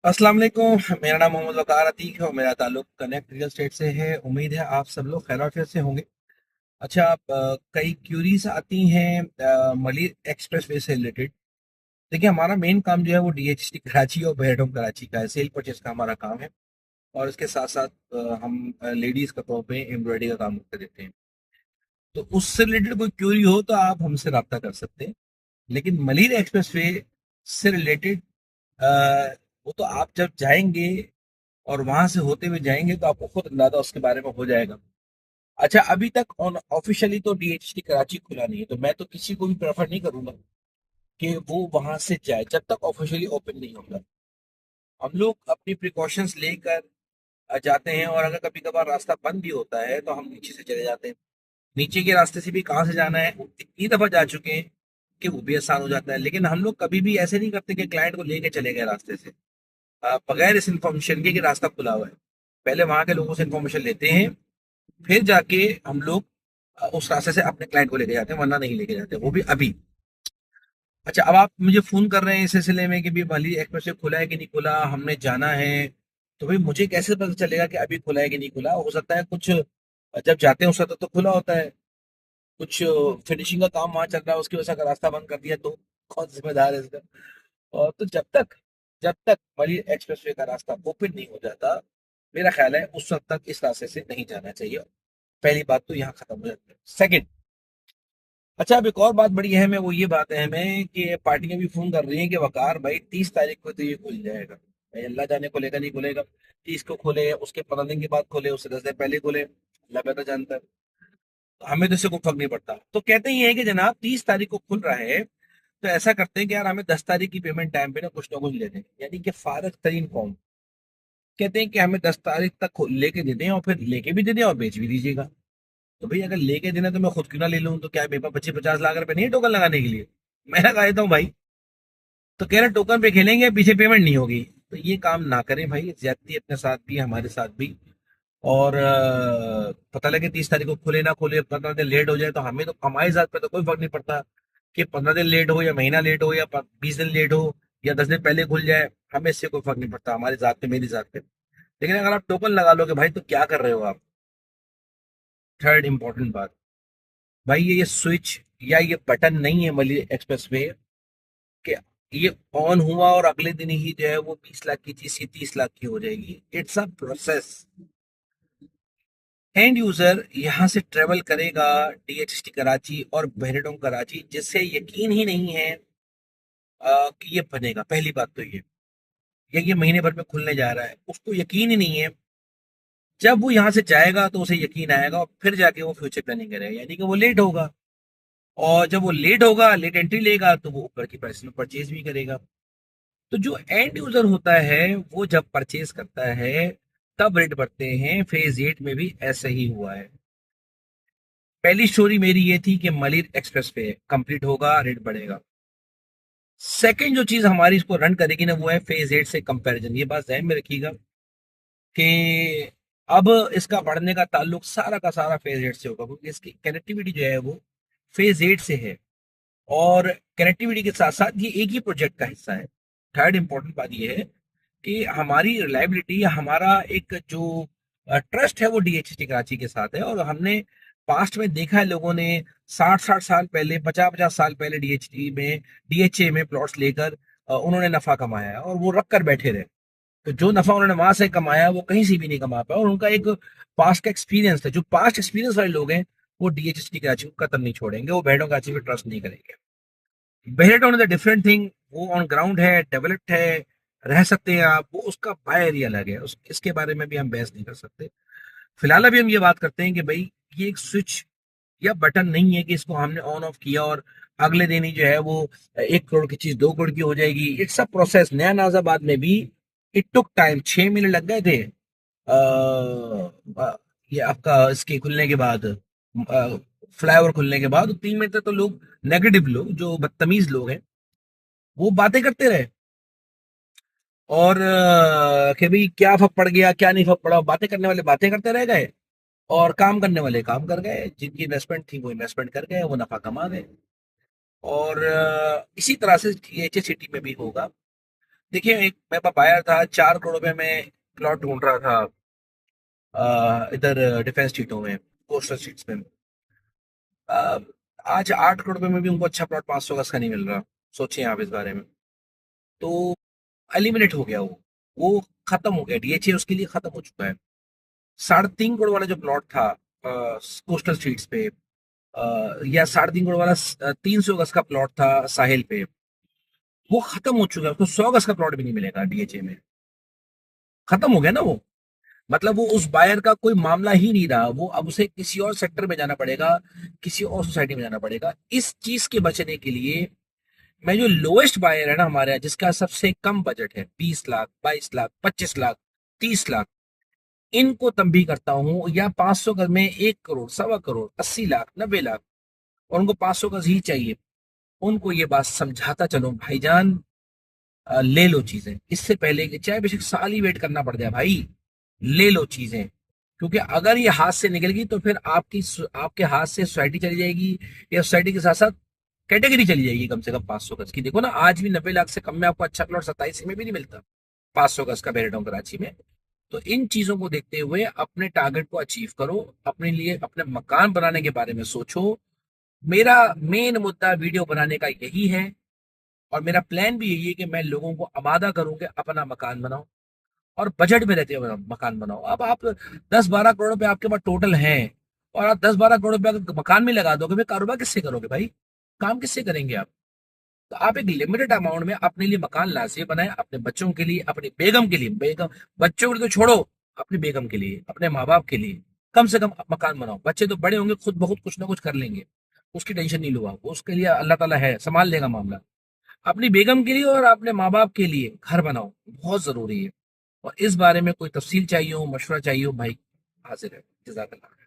अस्सलाम वालेकुम। मेरा नाम मोहम्मद वकार अतीक है और मेरा ताल्लुक कनेक्ट रियल एस्टेट से है। उम्मीद है आप सब लोग खैर आफियत से होंगे। अच्छा, आप कई क्यूरीज आती हैं मलिर एक्सप्रेस वे से रिलेटेड। देखिए, हमारा मेन काम जो है वो डीएचटी कराची और बेहडोम कराची का है। सेल परचेज का हमारा काम है और इसके साथ साथ हम लेडीज का तौर पे एम्ब्रॉयडरी का काम करते देते हैं। तो उससे रिलेटेड कोई क्यूरी हो तो आप हमसे रब्ता कर सकते हैं। लेकिन मलिर एक्सप्रेस वे से रिलेटेड वो तो आप जब जाएंगे और वहां से होते हुए जाएंगे तो आपको खुद अंदाजा उसके बारे में हो जाएगा। अच्छा, अभी तक ऑन ऑफिशियली तो डीएचटी कराची खुला नहीं है, तो मैं तो किसी को भी प्रेफर नहीं करूंगा कि वो वहां से जाए जब तक ऑफिशियली ओपन नहीं होगा। हम लोग अपनी प्रिकॉशंस लेकर जाते हैं और अगर कभी कभार रास्ता बंद भी होता है तो हम नीचे से चले जाते हैं। नीचे के रास्ते से भी कहाँ से जाना है इतनी दफा जा चुके हैं कि वो भी आसान हो जाता है। लेकिन हम लोग कभी भी ऐसे नहीं करते कि क्लाइंट को लेके चले गए रास्ते से बगैर इस इन्फॉर्मेशन के कि रास्ता खुला हुआ है। पहले वहां के लोगों से इन्फॉर्मेशन लेते हैं, फिर जाके हम लोग उस रास्ते से अपने क्लाइंट को लेके जाते हैं, वरना नहीं लेके जाते, वो भी अभी। अच्छा, अब आप मुझे फोन कर रहे हैं इस सिलसिले में कि भी माली एक्सप्रेस वे खुला है कि नहीं खुला, हमने जाना है। तो भाई मुझे कैसे पता चलेगा कि अभी खुला है कि नहीं खुला? हो सकता है कुछ जब जाते हैं उस वक्त तो खुला होता है, कुछ फिनिशिंग का काम वहां चल रहा है, उसकी वजह से अगर रास्ता बंद कर दिया तो कौन जिम्मेदार है इसका? और तो जब तक माली एक्सप्रेस वे का रास्ता ओपन नहीं हो जाता, मेरा ख्याल है उस वक्त तक इस रास्ते से नहीं जाना चाहिए। पहली बात तो यहाँ खत्म हो जाती है। सेकंड, अच्छा, अब एक और बात बड़ी अहम है, वो ये बात अहम है कि पार्टियां भी फोन कर रही हैं कि वकार भाई 30 तारीख को तो ये खुल जाएगा। भाई अल्लाह जाने खुलेगा नहीं खुलेगा, 30 को खोले, उसके 15 दिन के बाद खोले, उससे 10 दिन पहले खोले, अल्लाह बेहतर जानता है। तो हमें तो इससे कोई फर्क नहीं पड़ता। तो कहते ही है कि जनाब 30 तारीख को खुल रहा है तो ऐसा करते हैं कि यार हमें 10 तारीख की पेमेंट टाइम पे ना कुछ ले दें, यानी कि फारग तरीन फॉर्म। कहते हैं कि हमें 10 तारीख तक लेके दे दें और फिर लेके भी दे दें और बेच भी दीजिएगा। तो भाई अगर लेके देना तो मैं खुद क्यों ना ले लूं? तो क्या मेरे पास 25-50 लाख रुपए नहीं है टोकन लगाने के लिए? मैं लगा देता हूँ भाई। तो कह रहे टोकन पे खेलेंगे, पीछे पेमेंट नहीं होगी। तो ये काम ना करें भाई, ज्यादती अपने साथ भी हमारे साथ भी। और पता लगे 30 तारीख को खुले ना खुले, 15 दिन लेट हो जाए तो हमें तो हमारे साथ पे तो कोई फर्क नहीं पड़ता कि 15 दिन लेट हो या महीना लेट हो या 20 दिन लेट हो या 10 दिन पहले खुल जाए। हमें इससे कोई फर्क नहीं पड़ता, हमारे साथ पे मेरी साथ पे। लेकिन अगर आप टोकन लगा लोगे भाई तो क्या कर रहे हो आप? थर्ड इंपॉर्टेंट बात, भाई ये स्विच या ये बटन नहीं है मली एक्सप्रेस में कि ये ऑन हुआ और अगले दिन ही जो है वो 20 लाख की चीज 30 लाख की हो जाएगी। It's a process. And user यहाँ से ट्रेवल करेगा डीएचटी कराची और बहरेडोम कराची, जिससे यकीन ही नहीं है कि ये बनेगा। पहली बात तो ये महीने भर में खुलने जा रहा है, उसको यकीन ही नहीं है। जब वो यहाँ से जाएगा तो उसे यकीन आएगा और फिर जाके वो फ्यूचर प्लानिंग करेगा, यानी कि वो लेट होगा। और जब वो लेट होगा, लेट एंट्री लेगा, तो वो ऊपर की प्राइस में परचेज भी करेगा। तो जो एंड यूजर होता है वो जब परचेज करता है तब रेट बढ़ते हैं। फेज 8 में भी ऐसा ही हुआ है। पहली स्टोरी मेरी ये थी कि मलिर एक्सप्रेस पे कंप्लीट होगा, रेट बढ़ेगा। सेकंड जो चीज हमारी इसको रन करेगी ना वो है फेज 8 से कंपैरिजन। ये बात ध्यान में रखिएगा कि अब इसका बढ़ने का ताल्लुक सारा का सारा फेज 8 से होगा, क्योंकि इसकी कनेक्टिविटी जो है वो फेज 8 से है। और कनेक्टिविटी के साथ साथ ये एक ही प्रोजेक्ट का हिस्सा है। थर्ड इंपॉर्टेंट बात ये है कि हमारी रिलायबिलिटी या हमारा एक जो ट्रस्ट है वो डीएचटी कराची के साथ है। और हमने पास्ट में देखा है, लोगों ने 60-60 साल पहले, 50-50 साल पहले डीएचए में प्लॉट्स लेकर उन्होंने नफा कमाया है और वो रख कर बैठे रहे। तो जो नफा उन्होंने वहां से कमाया वो कहीं से भी नहीं कमा पाया, और उनका एक पास्ट का एक्सपीरियंस था। जो पास्ट एक्सपीरियंस वाले लोग हैं वो डीएचटी कराची को कतल नहीं छोड़ेंगे, वो भेड़ों कराची पे ट्रस्ट नहीं करेंगे। बेहलेटॉन इज अ डिफरेंट थिंग, वो ऑन ग्राउंड है, डेवलप्ड है, रह सकते हैं आप, वो उसका बाय एरिया अलग है, इसके बारे में भी हम बहस नहीं कर सकते। फिलहाल अभी हम ये बात करते हैं कि भाई ये एक स्विच या बटन नहीं है कि इसको हमने ऑन ऑफ किया और अगले दिन ही जो है वो 1 करोड़ की चीज 2 करोड़ की हो जाएगी। It's a process. नया नाजाबाद में भी इट टुक टाइम, 6 महीने लग गए थे। ये आपका इसके खुलने के बाद, फ्लाईओवर खुलने के बाद 3 महीने तक तो लोग, नेगेटिव लोग, जो बदतमीज लोग हैं, वो बातें करते रहे। और कि भाई क्या फर्क पड़ गया, क्या नहीं फर्क पड़ा, बातें करने वाले बातें करते रह गए और काम करने वाले काम कर गए। जिनकी इन्वेस्टमेंट थी वो इन्वेस्टमेंट कर गए, वो नफा कमा गए। और इसी तरह से टीएचए सिटी में भी होगा। देखिए, एक मेरे पास बायर था, 4 करोड़ रुपए में प्लॉट ढूंढ रहा था, इधर डिफेंस सीटों में, कोस्टल सीट्स में। अ, आज 8 करोड़ रुपए में भी उनको अच्छा प्लॉट 500 गज का नहीं मिल रहा। सोचिए आप इस बारे में। तो एलिमिनेट हो गया वो खत्म हो गया, डीएचए उसके लिए खत्म हो चुका है। 3.5 करोड़ वाला जो प्लॉट था कोस्टल स्ट्रीट्स पे, या 3.5 करोड़ वाला 300 गज का प्लॉट था साहिल पे, वो खत्म हो चुका है। उसको 100 गज का प्लॉट भी नहीं मिलेगा डीएचए में। खत्म हो गया ना वो। मतलब वो उस बायर का कोई मामला ही नहीं रहा। वो अब उसे किसी और सेक्टर में जाना पड़ेगा, किसी और सोसाइटी में जाना पड़ेगा। इस चीज के बचने के लिए मैं जो लोएस्ट बायर है ना हमारे यहाँ, जिसका सबसे कम बजट है, 20 लाख, 22 लाख, 25 लाख, 30 लाख, इनको तंबी करता हूँ। या 500 गज में 1 करोड़, 1.25 करोड़, 80 लाख, 90 लाख, और उनको 500 गज ही चाहिए, उनको ये बात समझाता चलो भाईजान, ले लो चीजें इससे पहले कि चाहे बेशक साल ही वेट करना पड़ जाए भाई, ले लो चीजें। क्योंकि अगर ये हाथ से निकल गई तो फिर आपके हाथ से सोसाइटी चली जाएगी, या सोसाइटी के साथ साथ कैटेगरी चली जाएगी। कम से कम 500 गज की, देखो ना, आज भी 90 लाख से कम में आपको अच्छा प्लॉट 27 में भी नहीं मिलता, 500 गज का बेरेटाउन कराची में। तो इन चीजों को देखते हुए अपने टारगेट को अचीव करो, अपने लिए अपने मकान बनाने के बारे में सोचो। मेरा मेन मुद्दा वीडियो बनाने का यही है, और मेरा प्लान भी यही है कि मैं लोगों को आमादा करूं कि अपना मकान बनाओ, और बजट में रहते हुए मकान बनाओ। अब आप 10-12 करोड़ रुपए आपके पास टोटल हैं, और आप 10-12 करोड़ रुपए अगर मकान में लगा दोगे, फिर कारोबार किससे करोगे भाई? काम किससे करेंगे आप? तो आप एक लिमिटेड अमाउंट में अपने लिए मकान लाजिमी बनाए, अपने बच्चों के लिए, अपनी बेगम के लिए। बेगम, बच्चों के लिए तो छोड़ो, अपनी बेगम के लिए, अपने माँ बाप के लिए कम से कम मकान बनाओ। बच्चे तो बड़े होंगे, खुद बहुत कुछ ना कुछ कर लेंगे, उसकी टेंशन नहीं लो आप, उसके लिए अल्लाह ताला है, संभाल लेगा मामला। अपनी बेगम के लिए और अपने माँ बाप के लिए घर बनाओ, बहुत जरूरी है। और इस बारे में कोई तफसील चाहिए हो, मशवरा चाहिए हो भाई, हाजिर है। जज़ाकल्लाह।